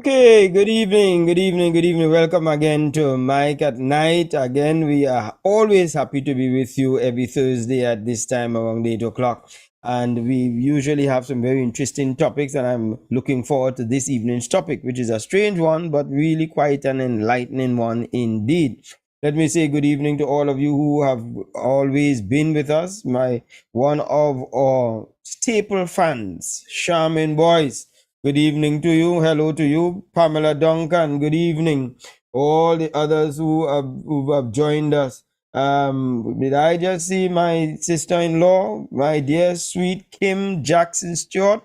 Okay, good evening, good evening, good evening. Welcome again to Mike at Night. Again, we are always happy to be with you every Thursday at this time around 8 o'clock. And we usually have some very interesting topics, and I'm looking forward to this evening's topic, which is a strange one, but really quite an enlightening one indeed. Let me say good evening to all of you who have always been with us. One of our staple fans, Charmin Boys. Good evening to you. Hello to you, Pamela Duncan. Good evening. All the others who have joined us. Did I just see my sister-in-law, my dear sweet Kim Jackson Stewart?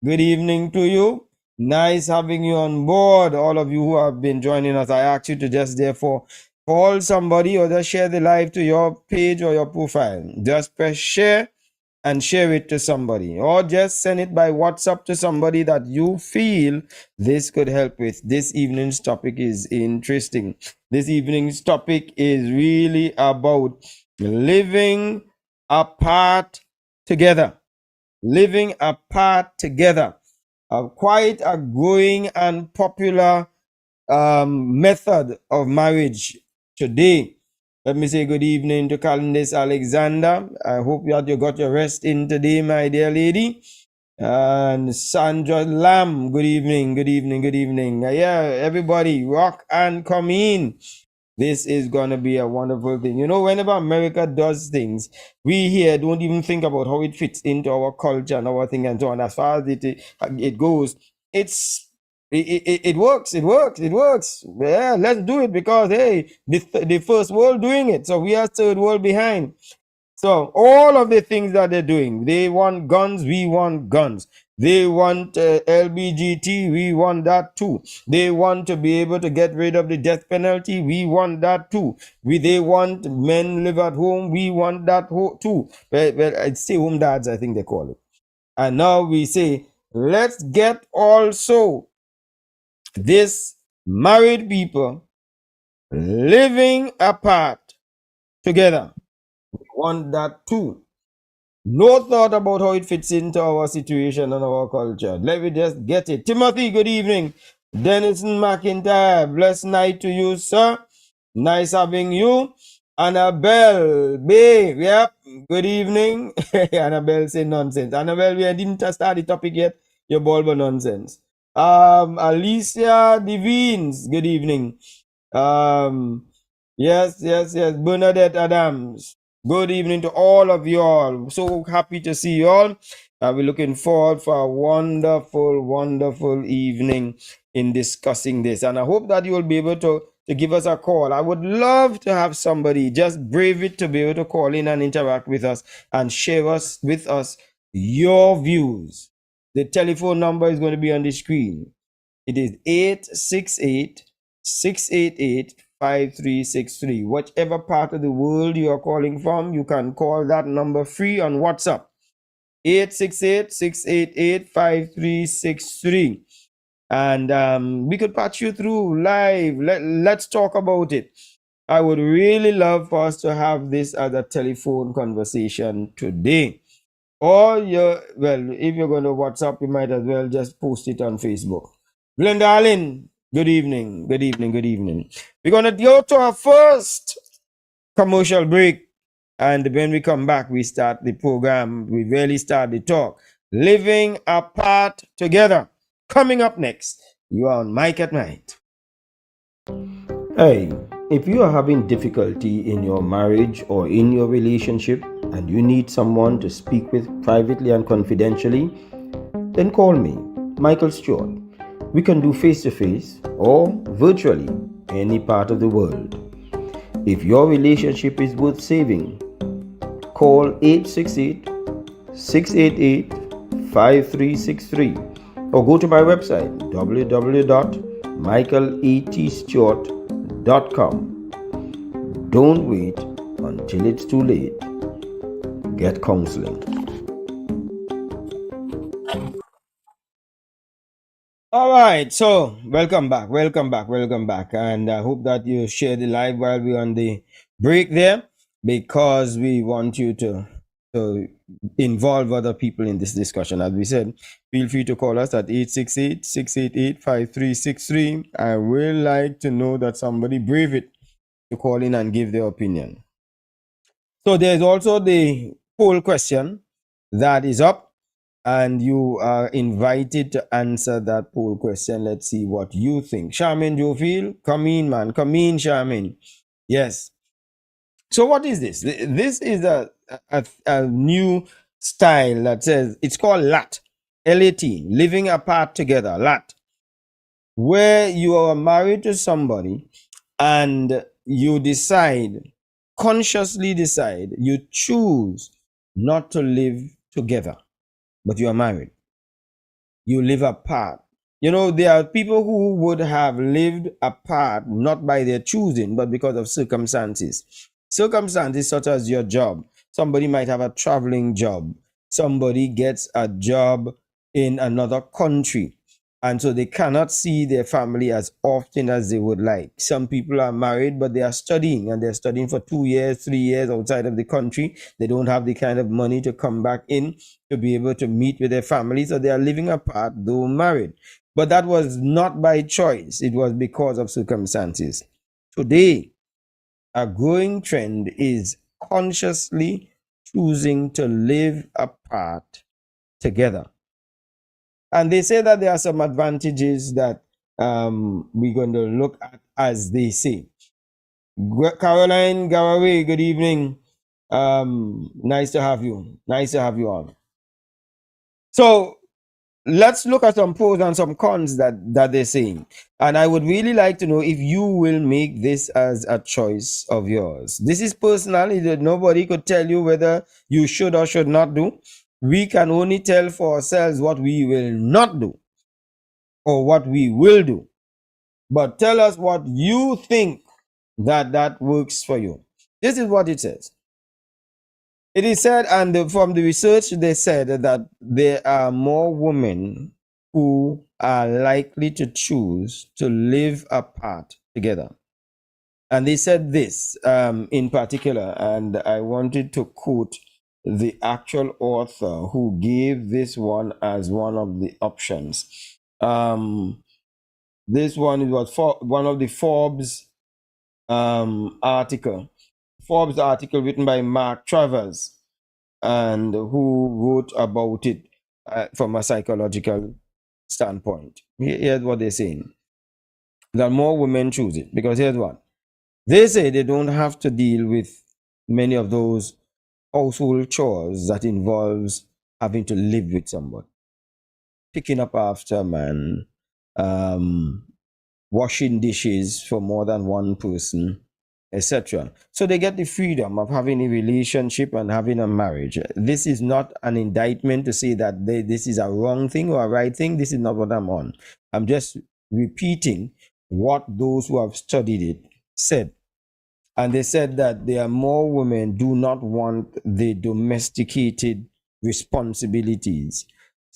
Good evening to you. Nice having you on board. All of you who have been joining us, I ask you to just therefore call somebody or just share the live to your page or your profile. Just press share and share it to somebody, or just send it by WhatsApp to somebody that you feel this could help with. This evening's topic is interesting. This evening's topic is really about living apart together. Living apart together. Quite a growing and popular method of marriage today. Let me say good evening to Candice Alexander. I hope that you got your rest in today, my dear lady. And Sandra Lamb, good evening, good evening, good evening. Yeah, everybody, rock and come in. This is going to be a wonderful thing. You know, whenever America does things, we here don't even think about how it fits into our culture and our thing and so on. As far as it goes, it works, it works, it works. Yeah, let's do it because, hey, the first world doing it. So we are third world behind. So all of the things that they're doing, they want guns, we want guns. They want LBGT, we want that too. They want to be able to get rid of the death penalty, we want that too. They want men live at home, we want that too. Well, I'd say home dads, I think they call it. And now we say, let's get also this married people living apart together. We want that too. No thought about how it fits into our situation and our culture. Let me just get it. Timothy, good evening. Denison McIntyre, blessed night to you, sir. Nice having you. Annabelle, babe, yep. Good evening. Annabelle say nonsense. Annabelle, we didn't start the topic yet. You're ball but nonsense. Alicia Devines, good evening. Yes. Bernadette Adams. Good evening to all of you all. So happy to see you all. We're looking forward for a wonderful, wonderful evening in discussing this. And I hope that you will be able to give us a call. I would love to have somebody just brave it to be able to call in and interact with us and share with us your views. The telephone number is going to be on the screen. It is 868-688-5363. Whichever part of the world you are calling from, you can call that number free on WhatsApp. 868-688-5363. And we could patch you through live. Let's talk about it. I would really love for us to have this as a telephone conversation today. Or if you're going to WhatsApp, you might as well just post it on Facebook. Glenda Allen, good evening, good evening, good evening. We're going to go to our first commercial break. And when we come back, we start the program. We really start the talk. Living apart together. Coming up next, you are on Mike at Night. Hey, if you are having difficulty in your marriage or in your relationship and you need someone to speak with privately and confidentially, then call me, Michael Stewart. We can do face-to-face or virtually any part of the world. If your relationship is worth saving, call 868-688-5363 or go to my website www.michaelatstewart.com. Don't wait until it's too late. Get counseling. All right, so welcome back. And I hope that you share the live while we're on the break there, because we want you to to involve other people in this discussion. As we said, feel free to call us at 868-688-5363. I will like to know that somebody brave it to call in and give their opinion. So there's also the poll question that is up, and you are invited to answer that poll question. Let's see what you think. Charmaine Jofield, come in, man. Come in, Charmaine. Yes. So what is this? This is a new style that says, it's called LAT, L-A-T, living apart together, LAT, where you are married to somebody and you decide, consciously decide, you choose not to live together, but you are married. You live apart. You know, there are people who would have lived apart not by their choosing, but because of circumstances. Circumstances such as your job. Somebody might have a traveling job. Somebody gets a job in another country, and so they cannot see their family as often as they would like. Some people are married, but they are studying, and they're studying for 2 years, 3 years outside of the country. They don't have the kind of money to come back in to be able to meet with their families, so they are living apart, though married. But that was not by choice, it was because of circumstances. Today, a growing trend is consciously choosing to live apart together. And they say that there are some advantages that we're going to look at, as they say. Caroline Garaway, good evening. Nice to have you. Nice to have you on. So let's look at some pros and some cons that they're saying. And I would really like to know if you will make this as a choice of yours. This is personally that nobody could tell you whether you should or should not do. We can only tell for ourselves what we will not do or what we will do. But tell us what you think that works for you. This is what it says. It is said, and from the research, they said that there are more women who are likely to choose to live apart together. And they said this in particular, and I wanted to quote the actual author who gave this one as one of the options. This one was for one of the Forbes article written by Mark Travers, and who wrote about it from a psychological standpoint. Here's what they're saying: that more women choose it because here's what they say: they don't have to deal with many of those household chores that involves having to live with somebody, picking up after a man, washing dishes for more than one person, etc. So they get the freedom of having a relationship and having a marriage. This is not an indictment to say that this is a wrong thing or a right thing. This is not what I'm on. I'm just repeating what those who have studied it said. And they said that there are more women do not want the domesticated responsibilities.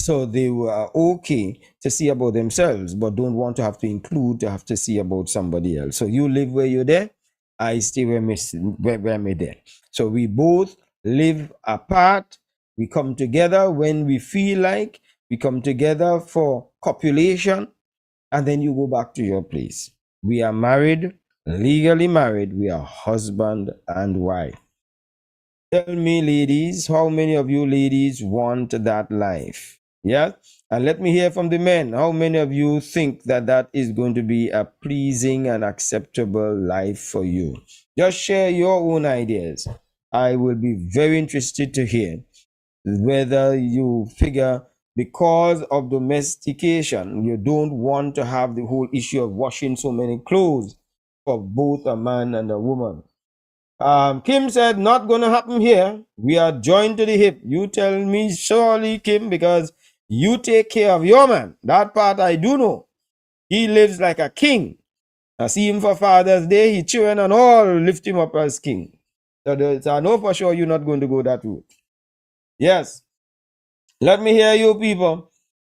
So they were okay to see about themselves, but don't want to have to include to have to see about somebody else. So you live where you're there, I stay where I'm there. So we both live apart. We come together when we feel like. We come together for copulation, and then you go back to your place. We are married, legally married. We are husband and wife. Tell me, ladies, how many of you ladies want that life? Yeah? And let me hear from the men. How many of you think that that is going to be a pleasing and acceptable life for you? Just share your own ideas. I will be very interested to hear whether you figure because of domestication, you don't want to have the whole issue of washing so many clothes for both a man and a woman. Kim said, not going to happen here. We are joined to the hip. You tell me surely, Kim, because you take care of your man. That part I do know. He lives like a king. I see him for Father's Day. He children and all lift him up as king. So I know for sure you're not going to go that route. Yes. Let me hear you, people.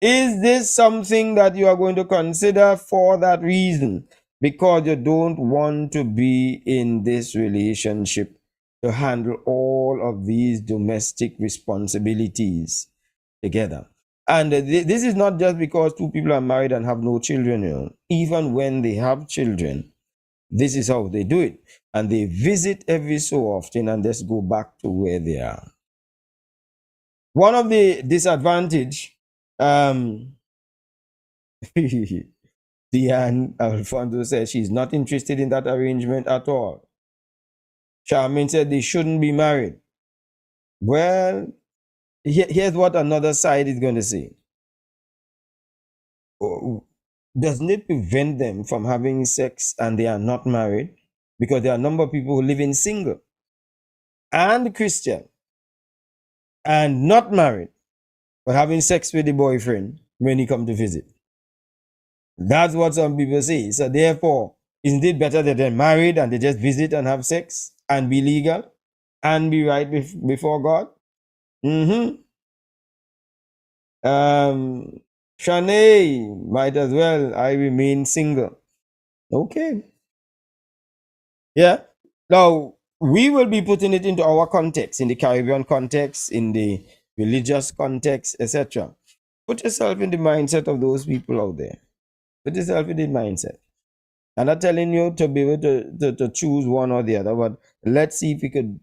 Is this something that you are going to consider for that reason? Because you don't want to be in this relationship to handle all of these domestic responsibilities together. And this is not just because two people are married and have no children. Even when they have children, this is how they do it. And they visit every so often and just go back to where they are. One of the disadvantage, Diane Alfonso says she's not interested in that arrangement at all. Charmaine said they shouldn't be married. Well, here's what another side is going to say. Doesn't it prevent them from having sex and they are not married? Because there are a number of people who live in single and Christian and not married, but having sex with the boyfriend when he come to visit. That's what some people say. So therefore, isn't it better that they're married and they just visit and have sex and be legal and be right before God? Shanae, might as well. I remain single. Okay. Yeah. Now, we will be putting it into our context, in the Caribbean context, in the religious context, etc. Put yourself in the mindset of those people out there. Put yourself in the mindset. I'm not telling you to be able to choose one or the other, but let's see if we could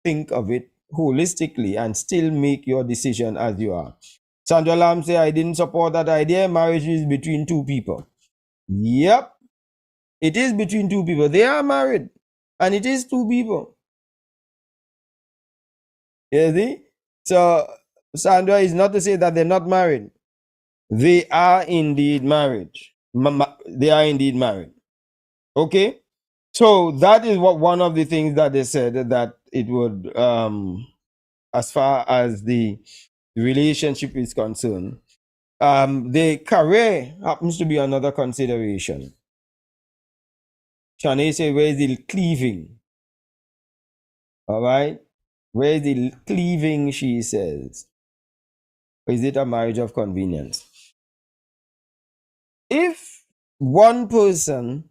think of it holistically and still make your decision as you are. Sandra Lam say, I didn't support that idea. Marriage is between two people. Yep. It is between two people. They are married. And it is two people. You see? So, Sandra, is not to say that they're not married. They are indeed married. They are indeed married. Okay? So, that is what one of the things that they said, that it would, as far as the relationship is concerned, the career happens to be another consideration. Shanae say, where is the cleaving? All right? Where is the cleaving, she says? Or is it a marriage of convenience? If one person,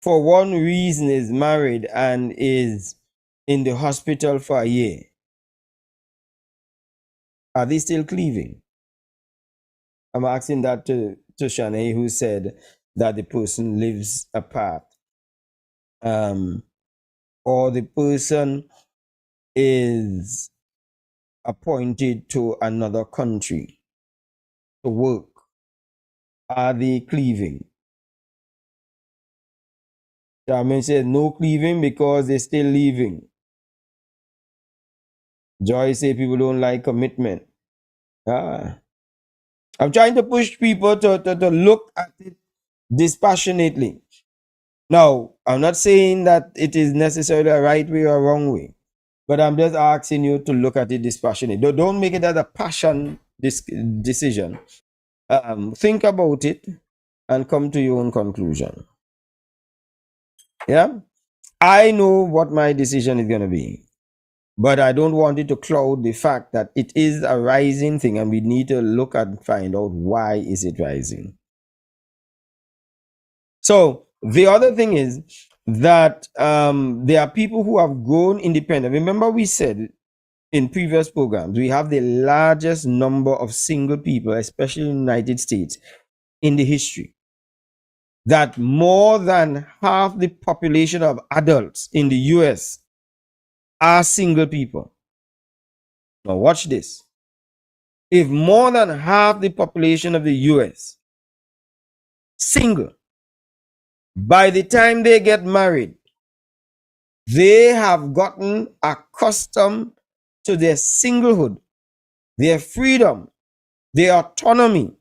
for one reason, is married and is in the hospital for a year, are they still cleaving? I'm asking that to Shanae, who said that the person lives apart. Or the person is appointed to another country to work. Are they cleaving? Charmaine said no cleaving because they're still leaving. Joy say people don't like commitment. I'm trying to push people to look at it dispassionately. Now, I'm not saying that it is necessarily a right way or a wrong way, but I'm just asking you to look at it dispassionately. Don't make it as a passion decision. Think about it and come to your own conclusion. Yeah? I know what my decision is going to be, but I don't want it to cloud the fact that it is a rising thing and we need to look and find out why is it rising. So the other thing is that there are people who have grown independent. Remember, we said in previous programs, we have the largest number of single people, especially in the United States, in the history. That more than half the population of adults in the US are single people. Now watch this. If more than half the population of the US single, by the time they get married, they have gotten accustomed to their singlehood, their freedom, their autonomy,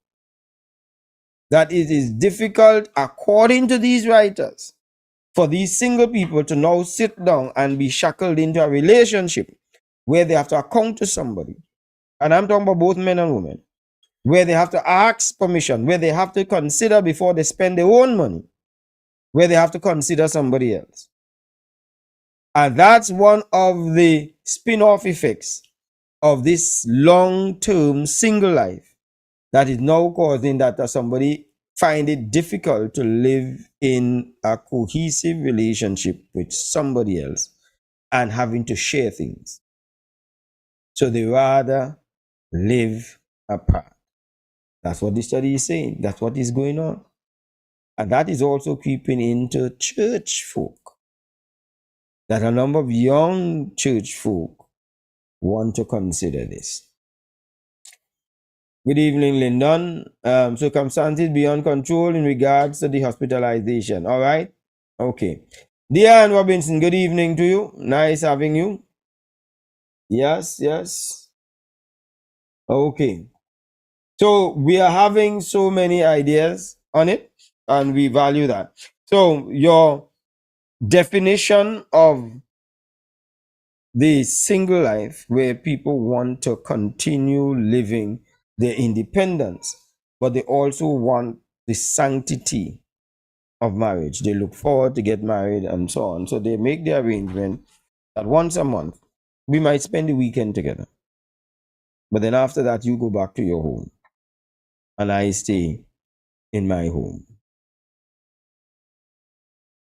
that it is difficult, according to these writers, for these single people to now sit down and be shackled into a relationship where they have to account to somebody. And I'm talking about both men and women, where they have to ask permission, where they have to consider before they spend their own money, where they have to consider somebody else. And that's one of the spin-off effects of this long-term single life that is now causing that somebody find it difficult to live in a cohesive relationship with somebody else. and having to share things. So they rather live apart. That's what the study is saying. That's what is going on. And that is also creeping into church folk. That a number of young church folk want to consider this. Good evening, Lyndon. Circumstances beyond control in regards to the hospitalization. All right? Okay. Diane Robinson, good evening to you. Nice having you. Yes, yes. Okay. So we are having so many ideas on it, and we value that. So your definition of the single life where people want to continue living their independence, but they also want the sanctity of marriage. They look forward to get married and so on. So they make the arrangement that once a month we might spend the weekend together. But then after that, you go back to your home and I stay in my home.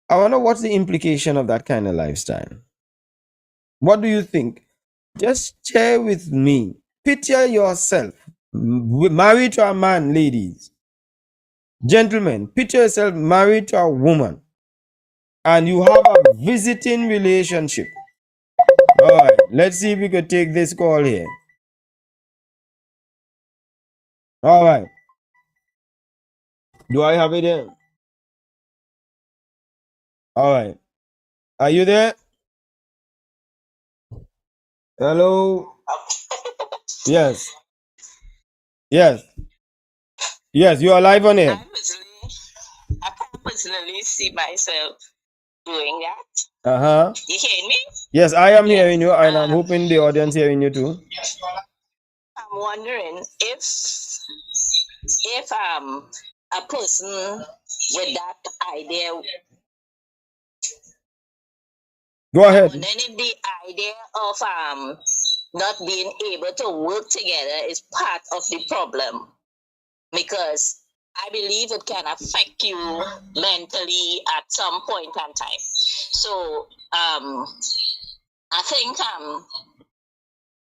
I wonder what's the implication of that kind of lifestyle. What do you think? Just share with me. Picture yourself married to a man, ladies. Gentlemen, picture yourself married to a woman and you have a visiting relationship. All right, let's see if we could take this call here. All right. Do I have it there? All right. Are you there? Hello? Yes. Yes. Yes, you are live on air. I can't personally see myself doing that. Uh-huh. You hear me? Yes, I am hearing you, and I'm hoping the audience hearing you too. I'm wondering if a person with that idea, Go ahead. and then if the idea of not being able to work together is part of the problem, because I believe it can affect you mentally at some point in time. So I think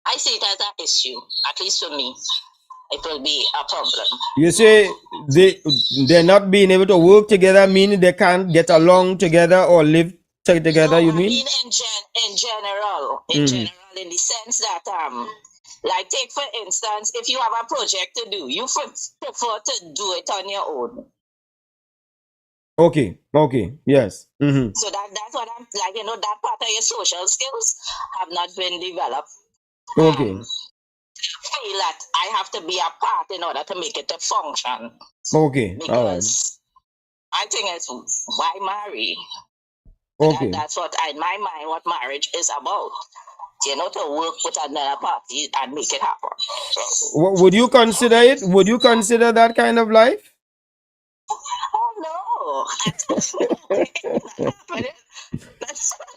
I see it as an issue. At least for me, it will be a problem. You say they're not being able to work together, meaning they can't get along together or live together. No, You I mean? mean in general, in the sense that like take for instance, if you have a project to do, you prefer to do it on your own. Okay. Okay. Yes. So that's what I'm like. That part of your social skills have not been developed. Okay. Feel that I have to be a part in order to make it to function. Okay. Because I think it's why marry. Okay. That's what in my mind what marriage is about. To work with another party and make it happen. Would you consider it? Would you consider that kind of life? Oh no! That's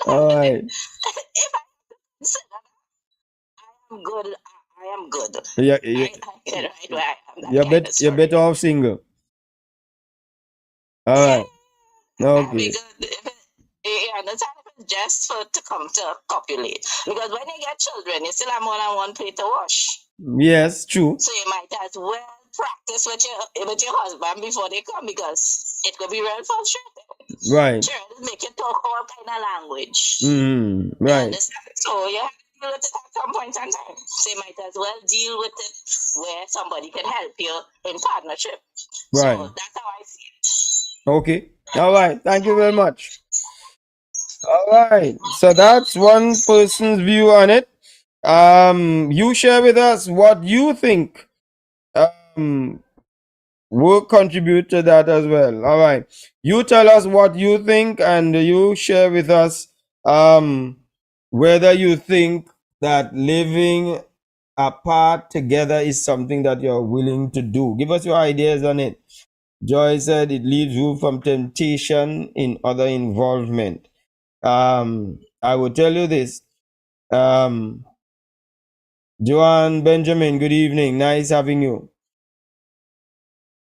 All right. If I consider I am good, I am good. Yeah. You're better off single. All right. Okay. You understand? If it's just to come to copulate, because when you get children, you still have more than one plate to wash. Yes, true. So you might as well practice with your husband before they come, because it could be real frustrating. Right. Sure, make you talk all kind of language. Right. So you have to deal with it at some point in time. So you might as well deal with it where somebody can help you in partnership. Right. So that's how I see it. Okay. All right. Thank you very much. All right. So that's one person's view on it. You share with us what you think. Will contribute to that as well. All right. You tell us what you think, and you share with us whether you think that living apart together is something that you're willing to do. Give us your ideas on it. Joy said it leaves room from temptation in other involvement. I will tell you this. Joanne Benjamin, good evening. Nice having you.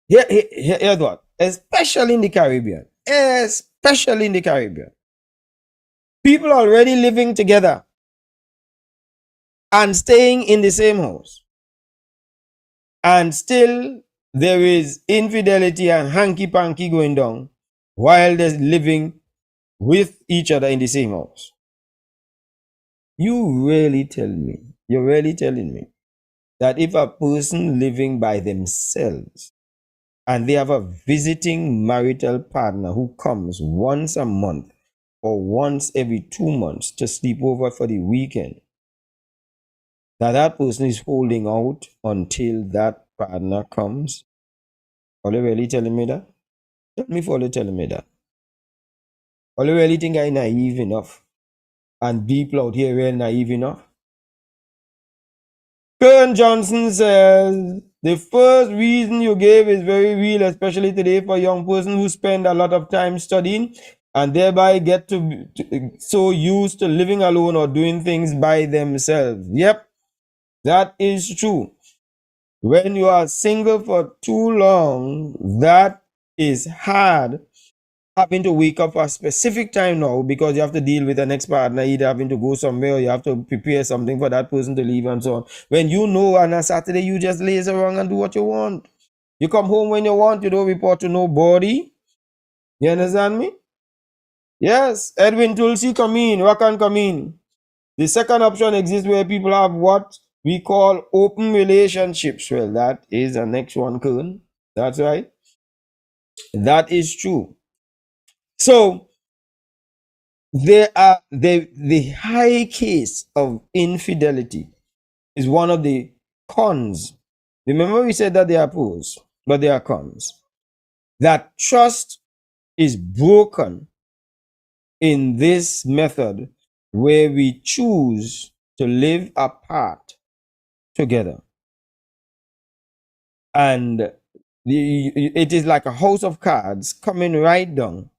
Here's what, especially in the Caribbean, People already living together and staying in the same house, and still there is infidelity and hanky panky going down while they're living with each other in the same house. You're really telling me that if a person living by themselves and they have a visiting marital partner who comes once a month or once every 2 months to sleep over for the weekend, that person is holding out until that partner comes? Are you really telling me that? Tell me for you telling me that. Are you really think I'm naive enough? And people out here really naive enough? Kern Johnson says the first reason you gave is very real, especially today for young person who spend a lot of time studying and thereby get to so used to living alone or doing things by themselves. Yep, that is true. When you are single for too long, that is hard, having to wake up at a specific time now because you have to deal with an ex-partner, either having to go somewhere or you have to prepare something for that person to leave and so on. When you know on a Saturday you just laze around and do what you want. You come home when you want, you don't report to nobody. You understand me? Yes, Edwin Tulsi come in, Rakan come in. The second option exists where people have what we call open relationships. Well, that is the next one, Kern. That's right. That is true. So the high case of infidelity is one of the cons. Remember we said that they are pros, but they are cons. That trust is broken in this method where we choose to live apart together. And it is like a house of cards coming right down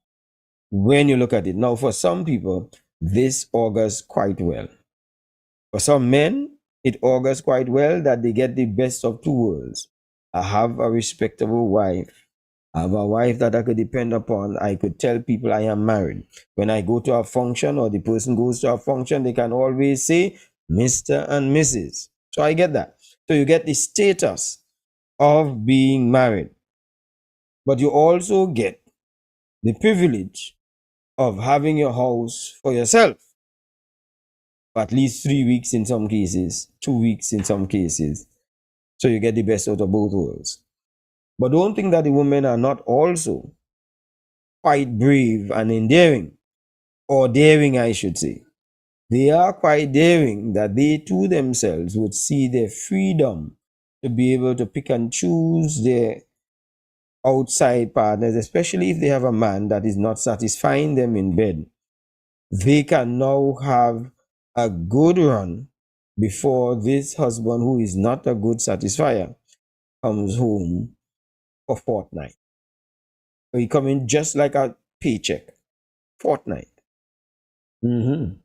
when you look at it. Now, for some people, this augurs quite well. For some men, it augurs quite well that they get the best of two worlds. I have a respectable wife. I have a wife that I could depend upon. I could tell people I am married. When I go to a function or the person goes to a function, they can always say Mr. and Mrs. So I get that. So you get the status of being married, but you also get the privilege of having your house for yourself for at least 3 weeks in some cases, 2 weeks in some cases. So you get the best out of both worlds. But don't think that the women are not also quite brave and endearing, or daring, I should say. They are quite daring that they too themselves would see their freedom to be able to pick and choose their outside partners, especially if they have a man that is not satisfying them in bed. They can now have a good run before this husband, who is not a good satisfier, comes home for fortnight. So he come in just like a paycheck, fortnight. Mm-hmm.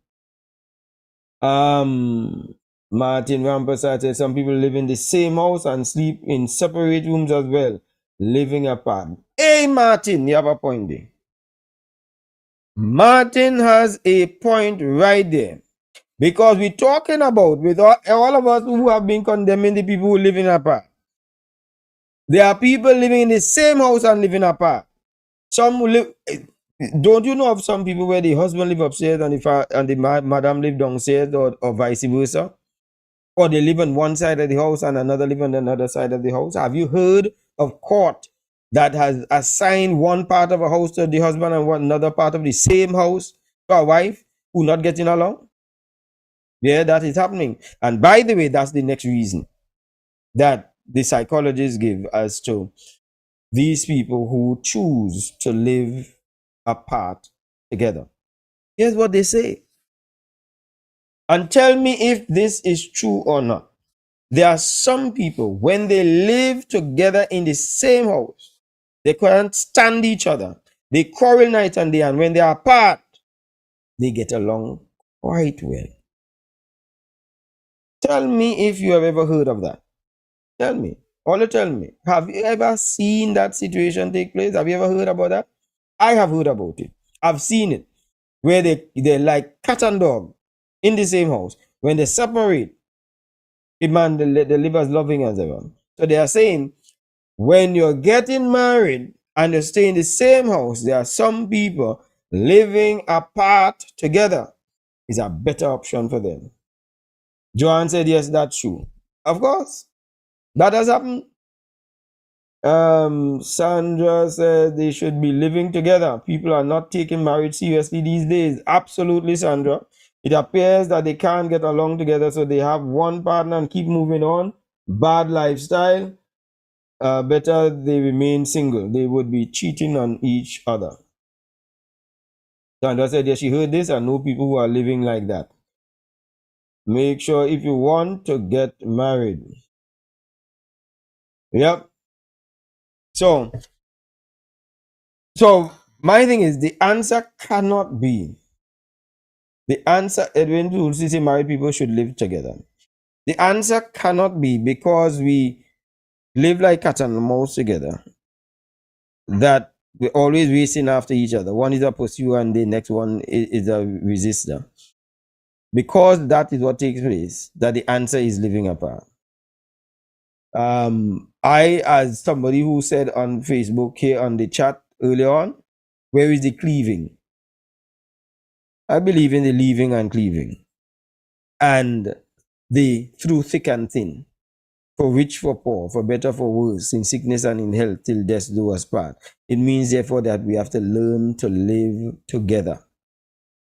Martin Rampersad said some people live in the same house and sleep in separate rooms as well, living apart. Hey, Martin, you have a point there. Martin has a point right there. Because we're talking about, with all of us who have been condemning the people who live in apart, there are people living in the same house and living apart. Some who live. Don't you know of some people where the husband live upstairs and the madam live downstairs, or vice versa? Or they live on one side of the house and another live on another side of the house? Have you heard of court that has assigned one part of a house to the husband and another part of the same house to a wife who not getting along? Yeah, that is happening. And by the way, that's the next reason that the psychologists give as to these people who choose to live apart together. Here's what they say. And tell me if this is true or not. There are some people, when they live together in the same house, they can't stand each other. They quarrel night and day, and when they are apart, they get along quite well. Tell me if you have ever heard of that. Tell me. Only tell me. Have you ever seen that situation take place? Have you ever heard about that? I have heard about it. I've seen it. where they're like cat and dog in the same house. When they separate, the man, the liver is loving as ever. So they are saying, when you're getting married and you stay in the same house, there are some people living apart together is a better option for them. Joanne said, yes, that's true. Of course, that has happened. Sandra said they should be living together. People are not taking marriage seriously these days. Absolutely, Sandra. It appears that they can't get along together, so they have one partner and keep moving on. Bad lifestyle. Better they remain single. They would be cheating on each other. Sandra said, yeah, she heard this and know people who are living like that. Make sure if you want to get married. Yep. So my thing is the answer cannot be. The answer, Edwin Dulce say married people should live together. The answer cannot be because we live like cat and mouse together that we're always racing after each other. One is a pursuer and the next one is a resistor. Because that is what takes place, that the answer is living apart. I, as somebody who said on Facebook here on the chat earlier on, where is the cleaving? I believe in the leaving and cleaving. And the through thick and thin, for rich, for poor, for better, for worse, in sickness and in health, till death do us part. It means, therefore, that we have to learn to live together.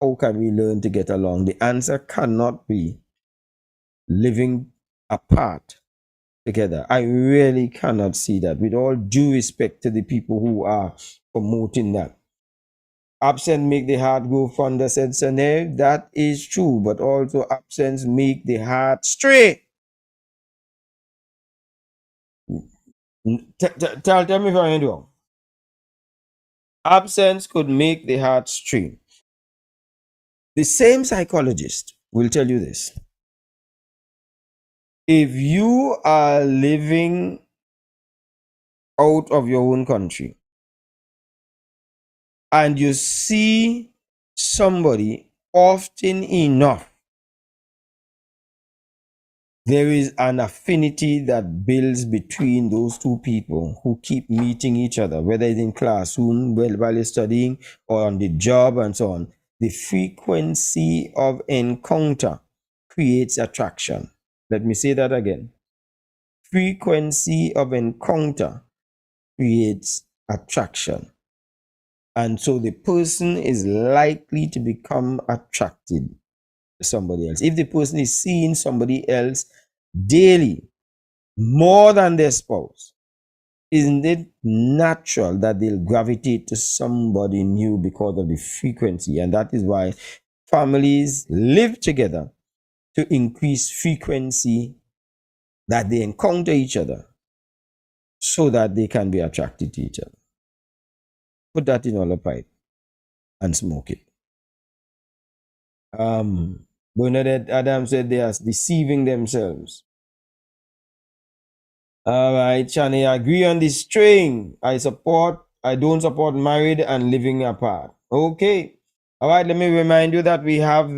How can we learn to get along? The answer cannot be living apart together. I really cannot see that, with all due respect to the people who are promoting that. Absence make the heart grow fonder, said Sanev. That is true, but also absence make the heart stray. Tell me if I'm wrong. Absence could make the heart stray. The same psychologist will tell you this. If you are living out of your own country and you see somebody often enough, there is an affinity that builds between those two people who keep meeting each other, whether it's in classroom, while you're studying, or on the job and so on. The frequency of encounter creates attraction. Let me say that again. Frequency of encounter creates attraction. And so the person is likely to become attracted to somebody else. If the person is seeing somebody else daily, more than their spouse, isn't it natural that they'll gravitate to somebody new because of the frequency? And that is why families live together, to increase frequency that they encounter each other so that they can be attracted to each other. Put that in all a pipe and smoke it. Bernadette Adams said they are deceiving themselves. All right, Chani, I agree on this string. I don't support married and living apart. Okay. All right, let me remind you that we have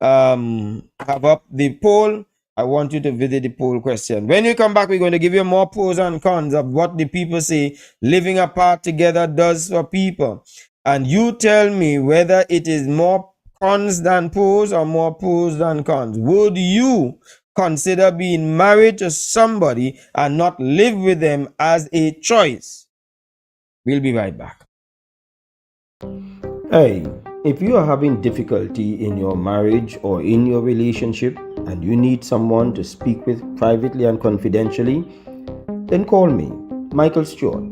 up the poll. I want you to visit the poll question. When we come back, we're going to give you more pros and cons of what the people say living apart together does for people. And you tell me whether it is more cons than pros or more pros than cons. Would you consider being married to somebody and not live with them as a choice? We'll be right back. Hey, if you are having difficulty in your marriage or in your relationship and you need someone to speak with privately and confidentially, then call me, Michael Stewart.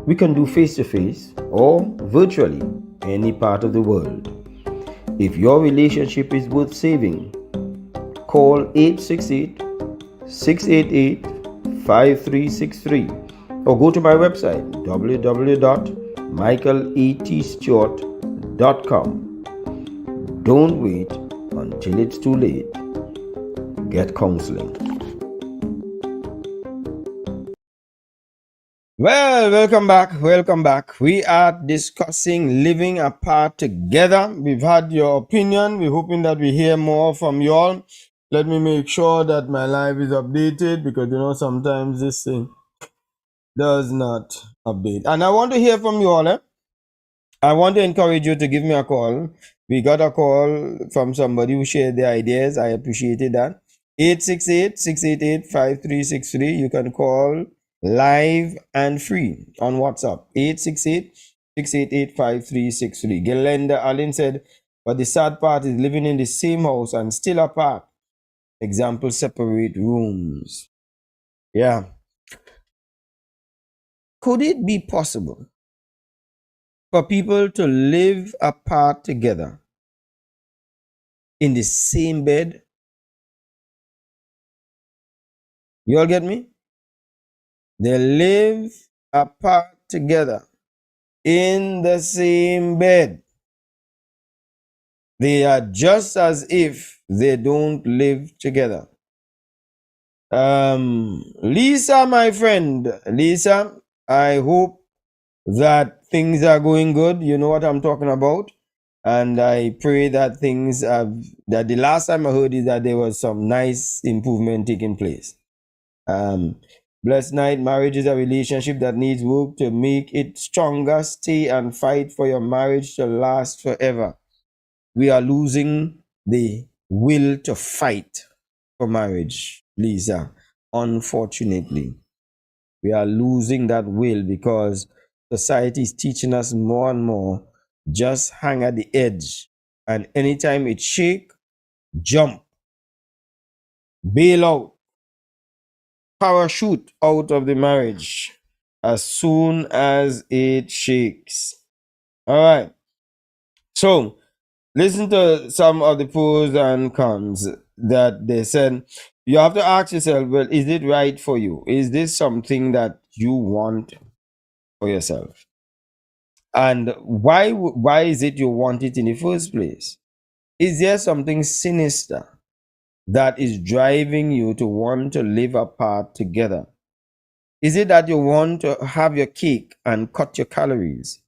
We can do face-to-face or virtually any part of the world. If your relationship is worth saving, call 868-688-5363 or go to my website www.michaeletstewart.com. Don't wait until it's too late. Get counseling. Well, welcome back. Welcome back. We are discussing living apart together. We've had your opinion. We're hoping that we hear more from y'all. Let me make sure that my live is updated because sometimes this thing does not update. And I want to hear from you all. I want to encourage you to give me a call. We got a call from somebody who shared their ideas. I appreciated that. 868-688-5363. You can call live and free on WhatsApp. 868-688-5363. Gelenda Allen said, but the sad part is living in the same house and still apart. Example, separate rooms. Yeah. Could it be possible for people to live apart together in the same bed? You all get me? They live apart together in the same bed. They are just as if they don't live together. Lisa, my friend, Lisa, I hope that things are going good. You know what I'm talking about. And I pray that that the last time I heard is that there was some nice improvement taking place. Um, Blessed night, marriage is a relationship that needs work to make it stronger. Stay and fight for your marriage to last forever. We are losing the will to fight for marriage, Lisa. Unfortunately, we are losing that will because society is teaching us more and more. Just hang at the edge, and anytime it shake, jump, bail out, parachute out of the marriage as soon as it shakes. All right. So listen to some of the pros and cons that they said. You have to ask yourself, well, is it right for you? Is this something that you want for yourself? And why is it you want it in the first place? Is there something sinister that is driving you to want to live apart together? Is it that you want to have your cake and cut your calories?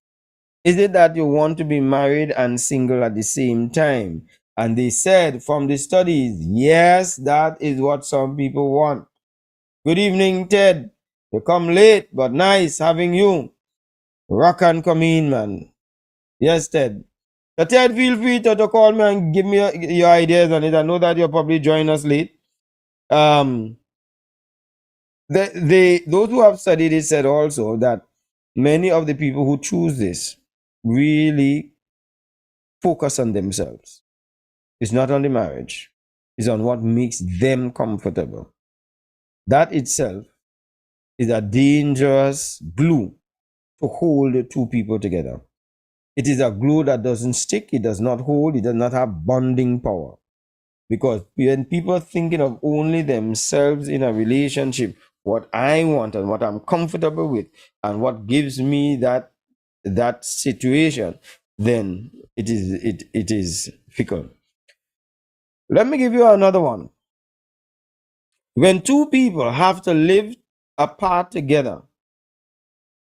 Is it that you want to be married and single at the same time? And they said from the studies, yes, that is what some people want. Good evening, Ted. You come late, but nice having you. Rock and come in, man. Yes, Ted. So Ted, feel free to call me and give me your ideas on it. I know that you'll probably join us late. Um, those who have studied it said also that many of the people who choose this really focus on themselves. It's not on the marriage. It's on what makes them comfortable. That itself is a dangerous glue to hold the two people together. It is a glue that doesn't stick, it does not hold, it does not have bonding power. Because when people are thinking of only themselves in a relationship, what I want and what I'm comfortable with and what gives me that situation, then it is fickle. Let me give you another one. When two people have to live apart together,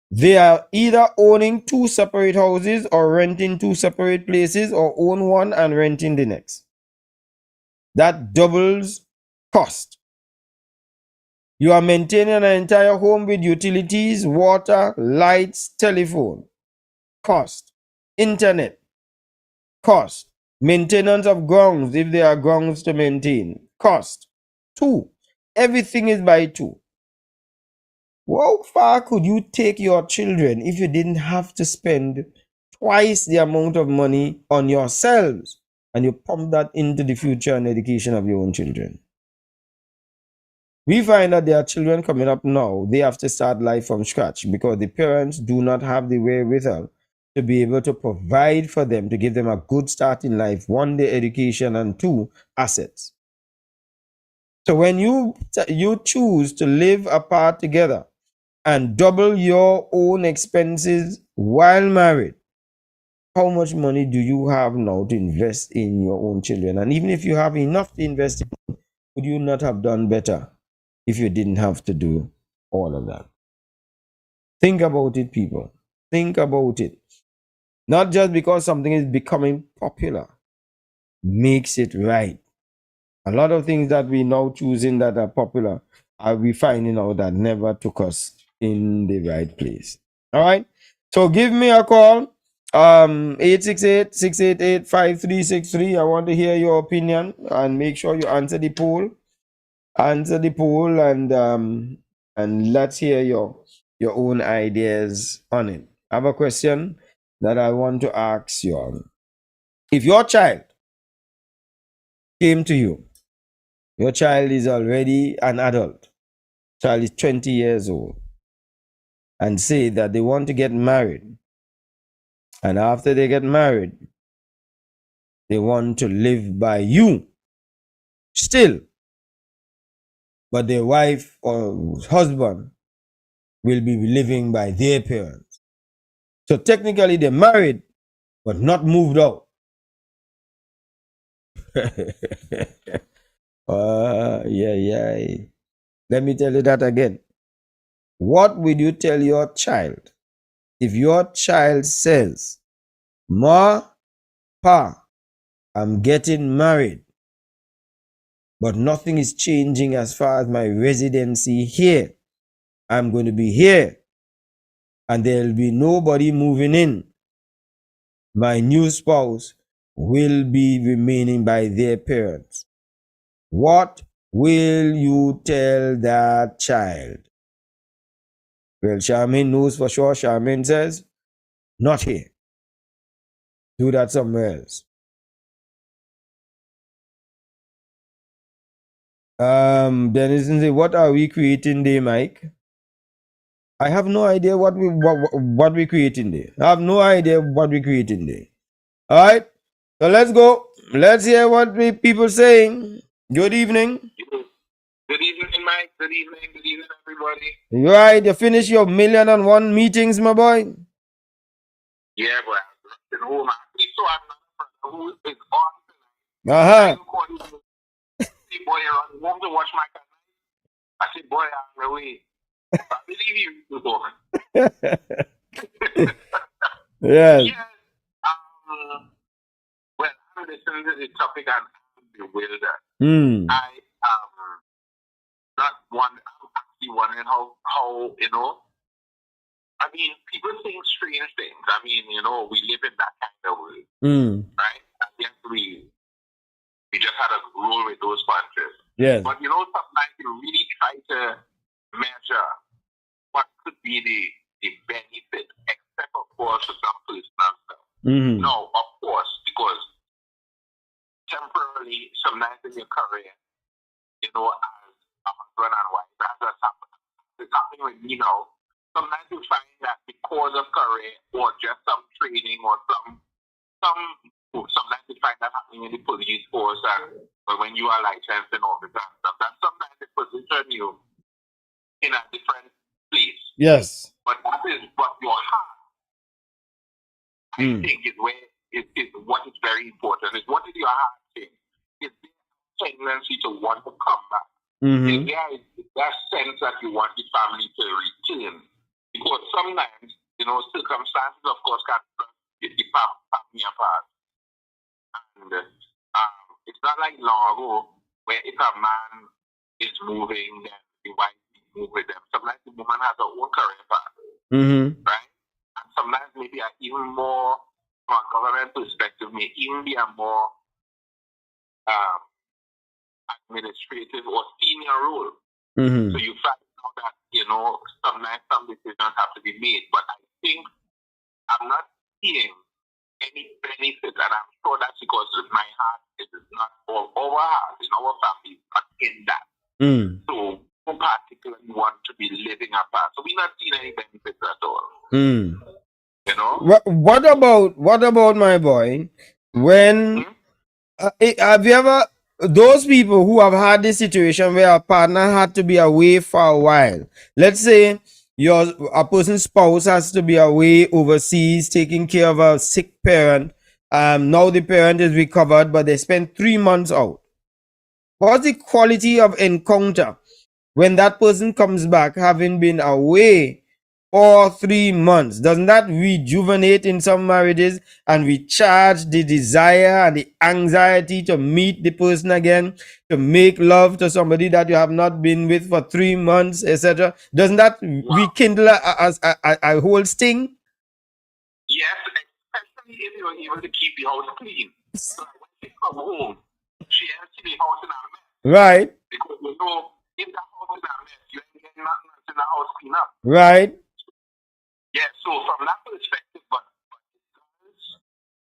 they are either owning two separate houses or renting two separate places or own one and renting the next. That doubles cost. You are maintaining an entire home with utilities, water, lights, telephone, cost, internet, cost, maintenance of grounds if there are grounds to maintain, cost. Two, everything is by two. How far could you take your children if you didn't have to spend twice the amount of money on yourselves and you pump that into the future and education of your own children? We find that there are children coming up now, they have to start life from scratch because the parents do not have the wherewithal to be able to provide for them, to give them a good start in life, one, their education, and two, assets. So when you choose to live apart together and double your own expenses while married, how much money do you have now to invest in your own children? And even if you have enough to invest in, would you not have done better if you didn't have to do all of that? Think about it, people. Think about it. Not just because something is becoming popular makes it right. A lot of things that we now choosing that are popular are we finding out that never took us in the right place. All right. So give me a call. 868-688-5363. I want to hear your opinion and make sure you answer the poll. Answer the poll and let's hear your own ideas on it. I have a question that I want to ask you all. If your child came to you, your child is already an adult, child is 20 years old, and say that they want to get married, and after they get married, they want to live by you still, but their wife or husband will be living by their parents. So technically they're married, but not moved out. Yeah. Let me tell you that again. What will you tell your child if your child says, Ma, Pa, I'm getting married, but nothing is changing as far as my residency here. I'm going to be here, and there'll be nobody moving in. My new spouse will be remaining by their parents. What will you tell that child? Well, Charmaine knows for sure. Charmaine says, not here. Do that somewhere else. Denison say, what are we creating there, Mike? I have no idea what we're creating there. I have no idea what we're creating there. All right, so let's go. Let's hear what the people saying. Good evening. Good evening, Mike. Good evening, everybody. You right? You finish your 1,000,001 meetings, my boy? Yeah, but I'm home. So I'm not who is on. Uh-huh. Say, boy, I'm home to watch my cat. I said, boy, I'm on the way. I believe you, talk. Yes. Yeah. Well, I'm listening to the topic and I'm bewildered. I not one. I'm actually wondering how I mean, people think strange things. I mean, we live in that kind of world, right? I guess we just had to roll with those punches. Yes. But sometimes you really try to measure what could be the benefit, except of course for some personal stuff. No, of course, because temporarily, sometimes in your career, as a husband and wife, it's happening with me now. Sometimes you find that because of career or just some training or sometimes you find that happening in the police force and when you are licensed and all that stuff, that sometimes they position you in a different place. Yes. But your heart, I think, is where is what is very important. Is what is your heart think? Is there tendency to want to come back? Is there that sense that you want the family to return? Because sometimes, circumstances, of course, can get the family apart. And it's not like long ago where if a man is moving, then the wife is moving with them. Sometimes the woman has her own career path, right? And sometimes maybe even more, from a government perspective, may even be a more administrative or senior role. So you find out that, sometimes some decisions have to be made. But I think I'm not seeing any benefit, and I'm sure that's because my heart is not, or our heart in our family, not in that. So we particularly want to be living apart. So we're not seeing any benefits at all. What about my boy? When have you ever those people who have had this situation where a partner had to be away for a while? Let's say a person's spouse has to be away overseas taking care of a sick parent. Now the parent is recovered, but they spent 3 months out. What's the quality of encounter when that person comes back having been away or 3 months. Doesn't that rejuvenate in some marriages and recharge the desire and the anxiety to meet the person again, to make love to somebody that you have not been with for 3 months, etc.? Doesn't that rekindle a whole sting? Yes, especially if you're able to keep the house clean. So when she come home, she has to the house in a mess. Right. Because you know, if the house is a mess, you ain't getting nothing in the house clean up. Right. Yeah, so from that perspective, but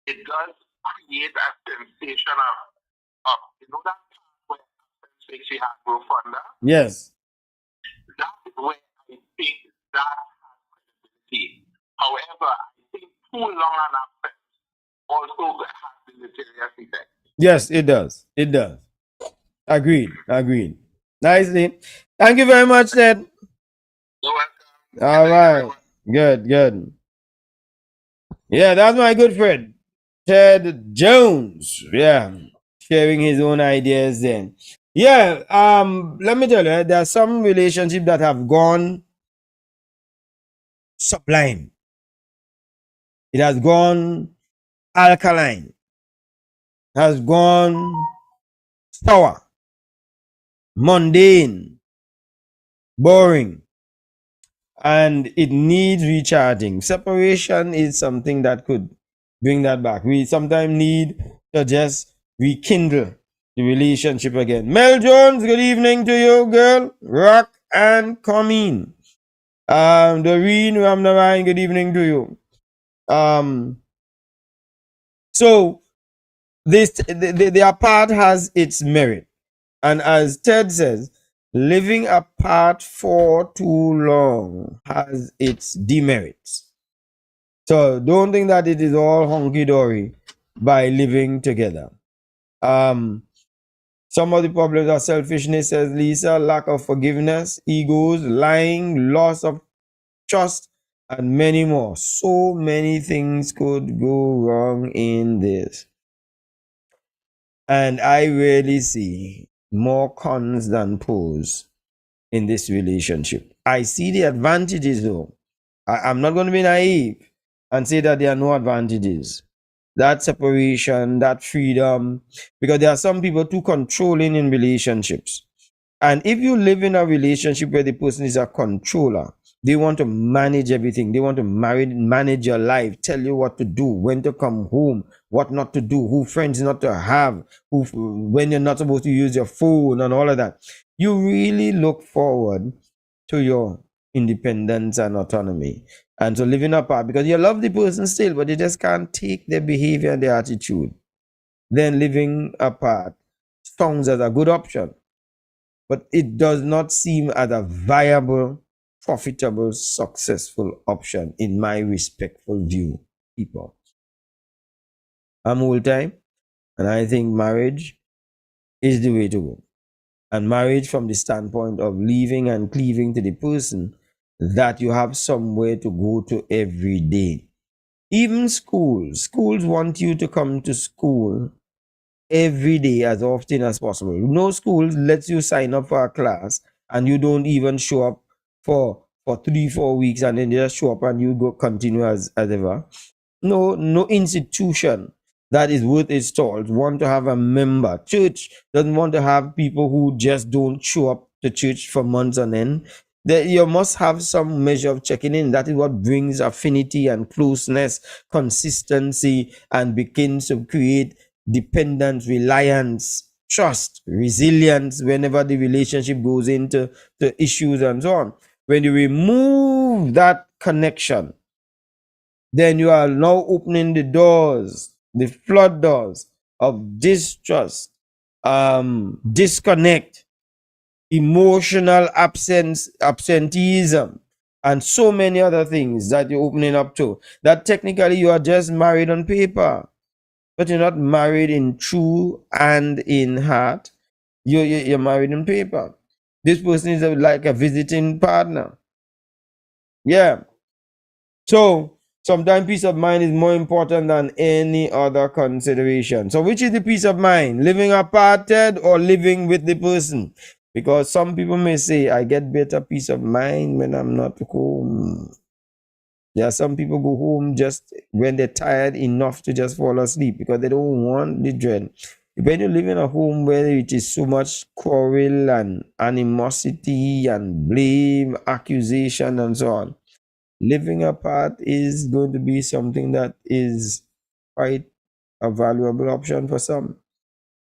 it does create a sensation of you know that where makes you have go further. Yes. That is where I think that has credibility. However, I think too long an absence also has deleterious effect. Yes, it does. It does. Agreed. Agreed. Nicely. Thank you very much, Ted. You're welcome. All right. Good, good. Yeah, that's my good friend, Ted Jones. Yeah. Sharing his own ideas then. Yeah, let me tell you, there are some relationships that have gone sublime. It has gone alkaline, has gone sour, mundane, boring, and it needs recharging. Separation is something that could bring that back. We sometimes need to just rekindle the relationship again. Mel Jones, good evening to you, girl. Rock and Comeen. Doreen Ramnarayan, good evening to you. So this the apart has its merit. And as Ted says, living apart for too long has its demerits. So don't think that it is all honky dory by living together. Some of the problems are selfishness, says Lisa, lack of forgiveness, egos, lying, loss of trust, and many more. So many things could go wrong in this. And I really see more cons than pros in this relationship. I see the advantages though. I'm not going to be naive and say that there are no advantages. That separation, that freedom, because there are some people too controlling in relationships. And if you live in a relationship where the person is a controller, they want to manage everything. They want to manage your life, tell you what to do, when to come home, what not to do, who friends not to have, when you're not supposed to use your phone and all of that. You really look forward to your independence and autonomy and to living apart because you love the person still, but you just can't take their behavior and their attitude. Then living apart sounds as a good option, but it does not seem as a viable, profitable, successful option in my respectful view, people. I'm old time, and I think marriage is the way to go. And marriage from the standpoint of leaving and cleaving to the person that you have somewhere to go to every day. Even schools want you to come to school every day as often as possible. No school lets you sign up for a class and you don't even show up for 3-4 weeks and then you just show up and you go continue as ever. No institution that is worth its salt want to have a member. Church doesn't want to have people who just don't show up to church for months on end. You must have some measure of checking in. That is what brings affinity and closeness, consistency, and begins to create dependence, reliance, trust, resilience whenever the relationship goes into the issues and so on. When you remove that connection, then you are now opening the doors, the flood doors of distrust, disconnect, emotional absenteeism, and so many other things that you're opening up to. That technically you are just married on paper, but you're not married in true and in heart. You're married in paper. This person is like a visiting partner. Yeah. So sometimes peace of mind is more important than any other consideration. So which is the peace of mind? Living aparted or living with the person? Because some people may say, I get better peace of mind when I'm not home. There are some people go home just when they're tired enough to just fall asleep because they don't want the dread. When you live in a home where it is so much quarrel and animosity and blame, accusation, and so on, living apart is going to be something that is quite a valuable option for some.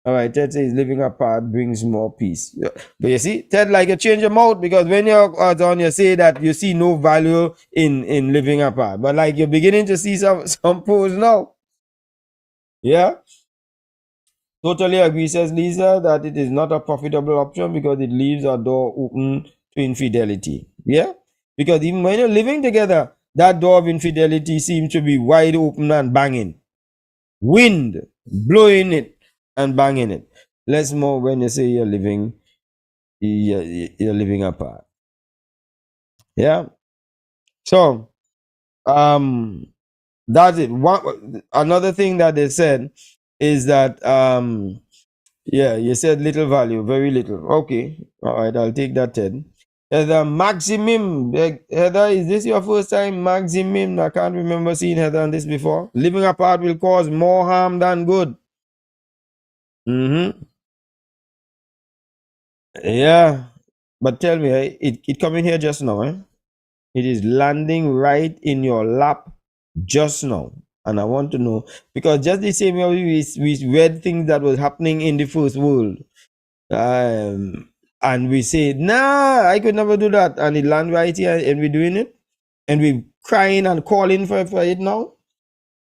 All right, Ted says living apart brings more peace. Yeah. But you see, Ted, like you change your mouth because when you're on, you say that you see no value in living apart. But like you're beginning to see some pros now. Yeah, totally agree, says Lisa, that it is not a profitable option because it leaves a door open to infidelity. Yeah, because even when you're living together, that door of infidelity seems to be wide open and banging. Wind blowing it and banging it. Less more when you say you're living apart. Yeah. So that's it. One another thing that they said is that yeah, you said little value, very little. Okay. All right, I'll take that 10. Heather Maximum. Heather, is this your first time? Maximum. I can't remember seeing Heather on this before. Living apart will cause more harm than good. Mm-hmm. Yeah. But tell me, it coming here just now, eh? It is landing right in your lap just now. And I want to know, because just the same way we read things that was happening in the first world. And we say, nah, I could never do that. And it land right here and we're doing it. And we crying and calling for it now.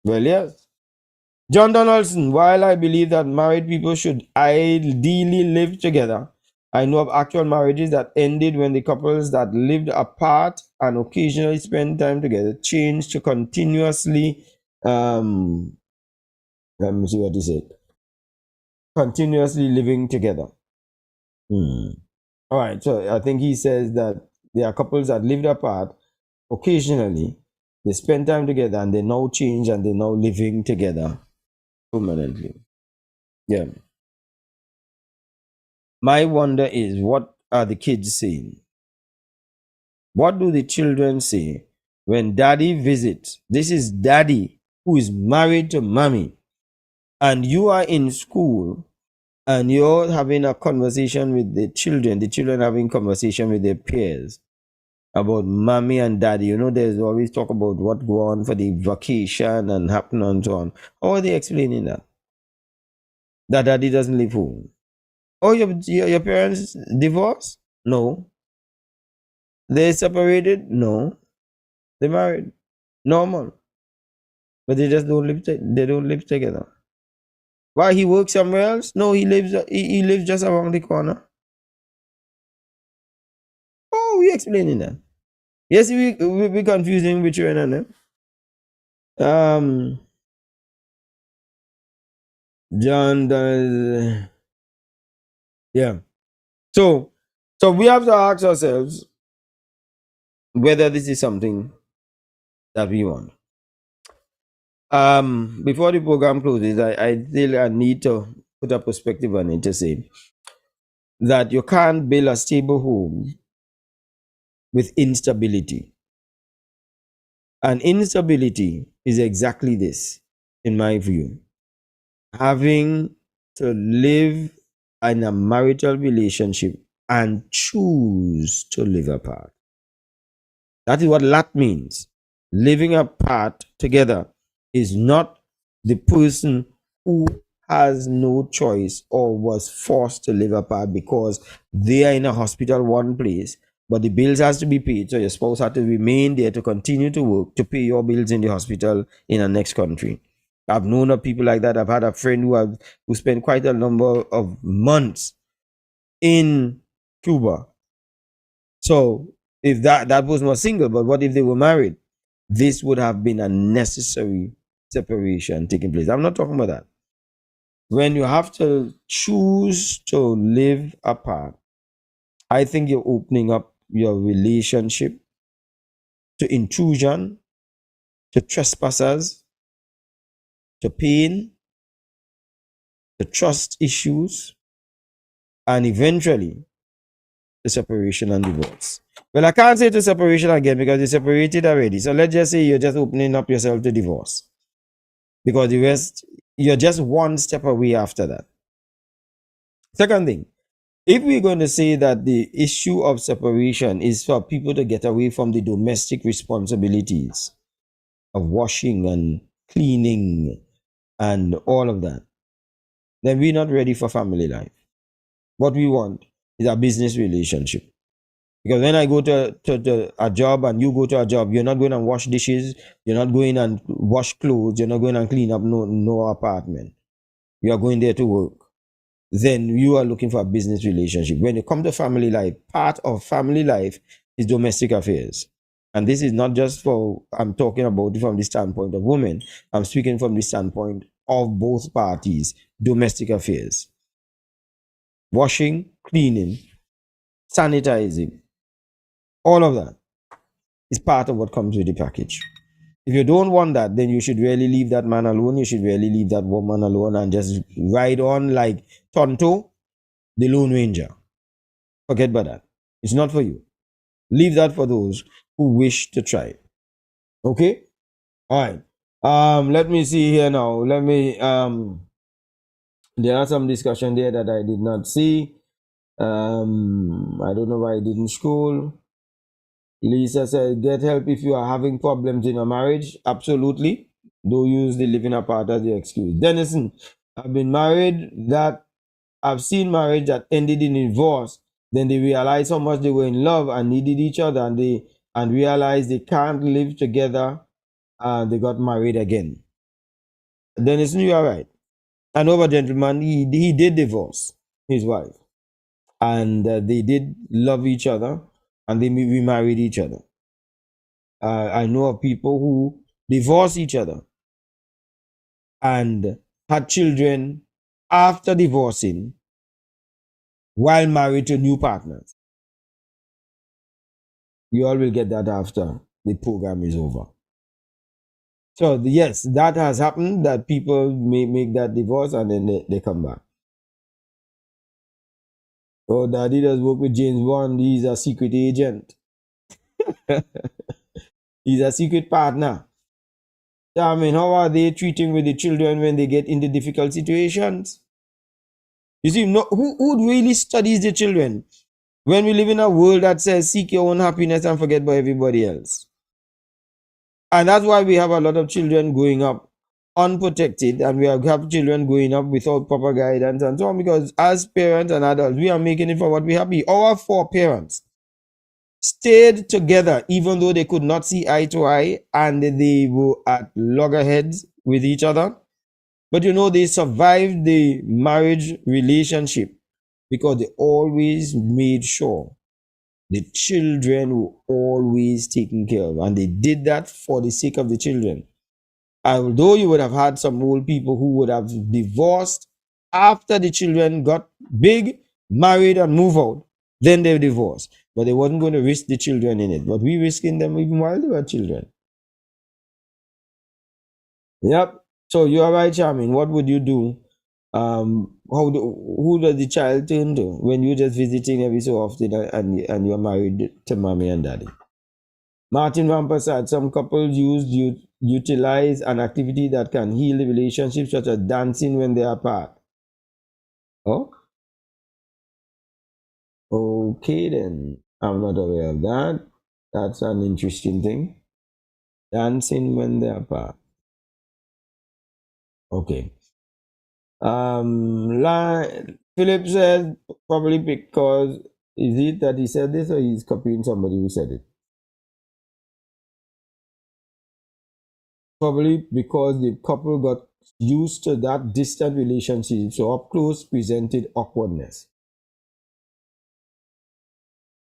Well, yes. John Donaldson, while I believe that married people should ideally live together, I know of actual marriages that ended when the couples that lived apart and occasionally spent time together changed to continuously, let me see what he said, continuously living together. All right, so I think he says that there are couples that lived apart occasionally, they spend time together and they now change and they're now living together permanently. Yeah. My wonder is, what are the kids saying? What do the children say when daddy visits? This is daddy who is married to mommy, and you are in school and you're having a conversation with the children having conversation with their peers about mommy and daddy. You know, there's always talk about what go on for the vacation and happen and so on. How are they explaining that? That daddy doesn't live home. Oh, your parents divorced? No. They separated? No. They married. Normal. But they just don't live they don't live together. Why, he works somewhere else? No, he lives just around the corner. Oh, we explaining that. Yes, we confusing between them. John does, yeah. So we have to ask ourselves whether this is something that we want. Before the program closes, I still I need to put a perspective on it to say that you can't build a stable home with instability. And instability is exactly this, in my view. Having to live in a marital relationship and choose to live apart. That is what that means. Living apart together is not the person who has no choice or was forced to live apart because they are in a hospital one place, but the bills has to be paid, so your spouse has to remain there to continue to work to pay your bills in the hospital in the next country. I've known of people like that. I've had a friend who spent quite a number of months in Cuba. So if that person was single, but what if they were married? This would have been a necessary separation taking place. I'm not talking about that. When you have to choose to live apart, I think you're opening up your relationship to intrusion, to trespassers, to pain, to trust issues, and eventually to separation and divorce. Well, I can't say to separation again because you're separated already. So let's just say you're just opening up yourself to divorce because the rest, you're just one step away after that. Second thing, if we're going to say that the issue of separation is for people to get away from the domestic responsibilities of washing and cleaning and all of that, then we're not ready for family life. What we want is a business relationship. Because when I go to a job and you go to a job, you're not going and wash dishes, you're not going and wash clothes, you're not going and clean up no apartment. You are going there to work. Then you are looking for a business relationship. When you come to family life, part of family life is domestic affairs. And this is not just for, I'm talking about it from the standpoint of women. I'm speaking from the standpoint of both parties, domestic affairs. Washing, cleaning, sanitizing, all of that is part of what comes with the package. If you don't want that, then you should really leave that man alone. You should really leave that woman alone and just ride on like Tonto, the Lone Ranger. Forget about that. It's not for you. Leave that for those who wish to try it. Okay? All right. Let me see here now. There are some discussion there that I did not see. I don't know why I didn't scroll. Lisa said, get help if you are having problems in your marriage. Absolutely. Don't use the living apart as the excuse. Denison, I've been married that I've seen marriage that ended in divorce. Then they realized how much they were in love and needed each other, and realized they can't live together, and they got married again. Denison, you are right. I know a gentleman, he did divorce his wife, and they did love each other, and they remarried each other. I know of people who divorced each other and had children after divorcing while married to new partners. You all will get that after the program is over. So, yes, that has happened, that people may make that divorce and then they come back. Oh, Daddy does work with James Bond. He's a secret agent. He's a secret partner. I mean, how are they treating with the children when they get into difficult situations? You see, who really studies the children when we live in a world that says seek your own happiness and forget about everybody else? And that's why we have a lot of children growing up unprotected, and we have children growing up without proper guidance and so on, because as parents and adults, we are making it for what we happy. Our four parents stayed together even though they could not see eye to eye and they were at loggerheads with each other. But you know, they survived the marriage relationship because they always made sure the children were always taken care of. And they did that for the sake of the children. Although you would have had some old people who would have divorced after the children got big, married, and move out, then they divorced. But they wasn't going to risk the children in it. But we risking them even while they were children. Yep. So you are right, Charming. What would you do? Who does the child turn to when you're just visiting every so often and you're married to mommy and daddy? Martin Van Passat, some couples utilize an activity that can heal the relationship, such as dancing when they are apart. Oh, okay then. I'm not aware of that. That's an interesting thing. Dancing when they are apart. Okay. Philip said probably because, is it that he said this or he's copying somebody who said it? Probably because the couple got used to that distant relationship, so up close presented awkwardness.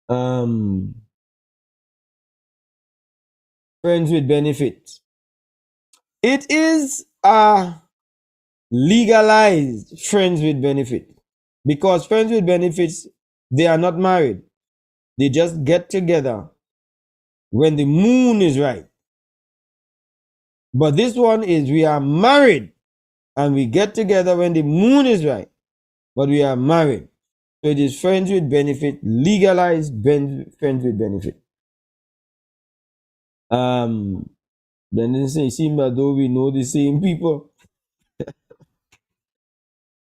Friends with benefits. It is a legalized friends with benefit, because friends with benefits, they are not married. They just get together when the moon is right. But this one is, we are married and we get together when the moon is right, but we are married. So it is friends with benefit, legalized friends with benefit. Then it seems as though we know the same people.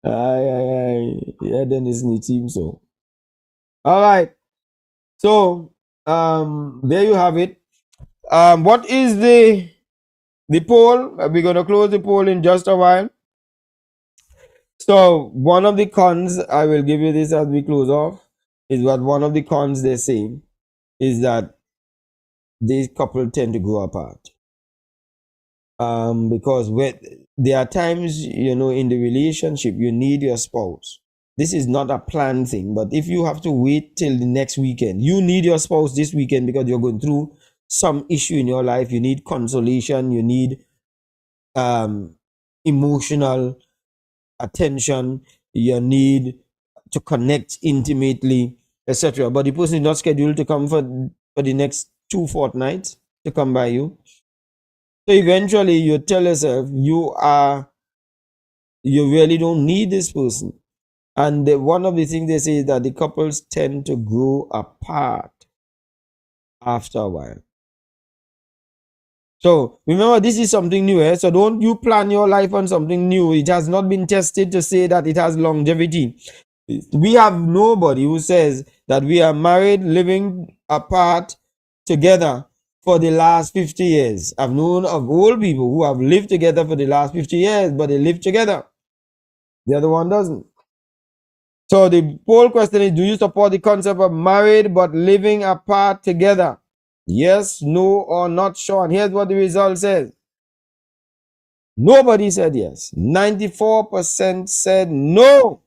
Yeah, then it seems so. All right. So there you have it. What is the poll? We're gonna close the poll in just a while. So one of the cons, I will give you this as we close off, is what one of the cons they say is that these couple tend to grow apart. Because there are times, in the relationship, you need your spouse. This is not a planned thing, but if you have to wait till the next weekend, you need your spouse this weekend because you're going through some issue in your life. You need consolation. You need emotional attention. You need to connect intimately, etc. But the person is not scheduled to come for the next 2 fortnights to come by you. So eventually you tell yourself you really don't need this person. And one of the things they say is that the couples tend to grow apart after a while. So remember, this is something new. So don't you plan your life on something new. It has not been tested to say that it has longevity. We have nobody who says that we are married, living apart together for the last 50 years. I've known of old people who have lived together for the last 50 years, but they live together. The other one doesn't. So the poll question is, do you support the concept of married but living apart together? Yes, no, or not sure. And here's what the result says. Nobody said yes. 94% said no.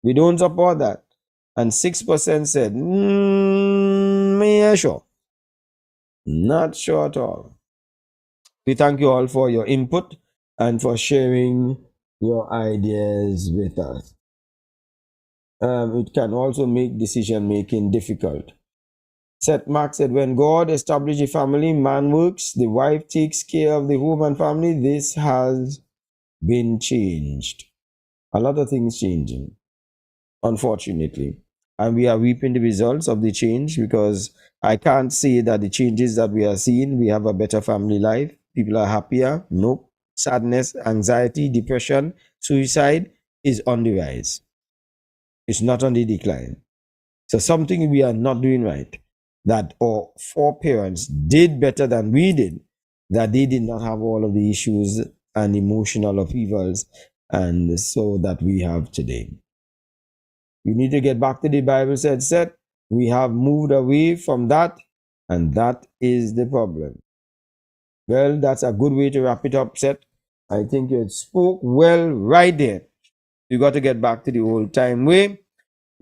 We don't support that. And 6% said, yeah, sure. Not sure at all. We thank you all for your input and for sharing your ideas with us. It can also make decision making difficult. Seth Mark said, when God established a family, man works, the wife takes care of the home and family. This has been changed. A lot of things changing, unfortunately. And we are reaping the results of the change, because I can't say that the changes that we are seeing, we have a better family life. People are happier. Nope. Sadness, anxiety, depression, suicide is on the rise. It's not on the decline. So something we are not doing right, that our foreparents did better than we did, that they did not have all of the issues and emotional upheavals and so that we have today. You need to get back to the Bible said set. We have moved away from that, and that is the problem. Well, that's a good way to wrap it up, Seth. I think you spoke well right there. You got to get back to the old time way.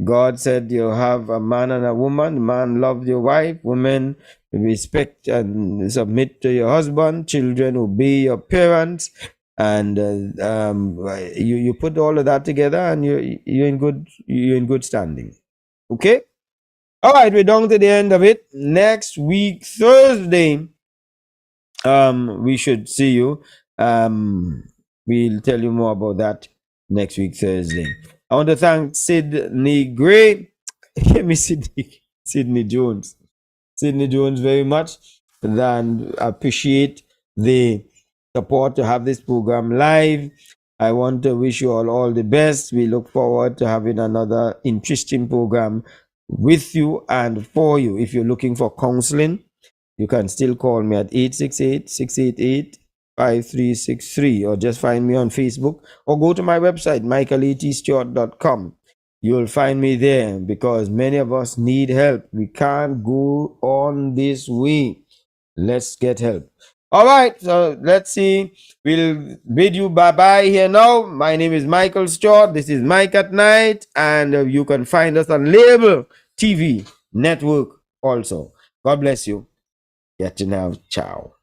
God said you have a man and a woman. Man love your wife. Women respect and submit to your husband. Children obey your parents. And you put all of that together, and you're in good standing. Okay. All right, we're down to the end of it. Next week, Thursday, we should see you. We'll tell you more about that next week, Thursday. I want to thank Sydney Gray. Sydney Jones. Sydney Jones very much. And appreciate the support to have this program live. I want to wish you all the best. We look forward to having another interesting program with you and for you. If you're looking for counseling, you can still call me at 868-688-5363, or just find me on Facebook, or go to my website, michaelatstewart.com. You'll find me there, because many of us need help. We can't go on this way. Let's get help. All right, so let's see. We'll bid you bye-bye here now. My name is Michael Stewart. This is Mike at Night, and you can find us on Label TV Network also. God bless you. Get to now. Ciao.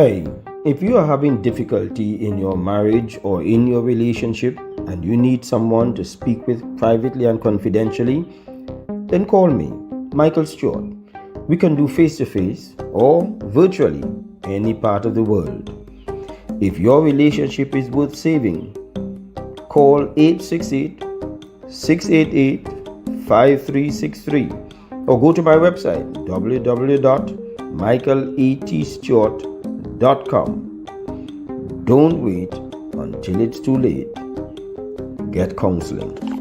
Hey, if you are having difficulty in your marriage or in your relationship and you need someone to speak with privately and confidentially, then call me, Michael Stewart. We can do face to face or virtually any part of the world. If your relationship is worth saving, call 868 688 5363 or go to my website www.michaelatstewart.com. Don't wait until it's too late. Get counseling.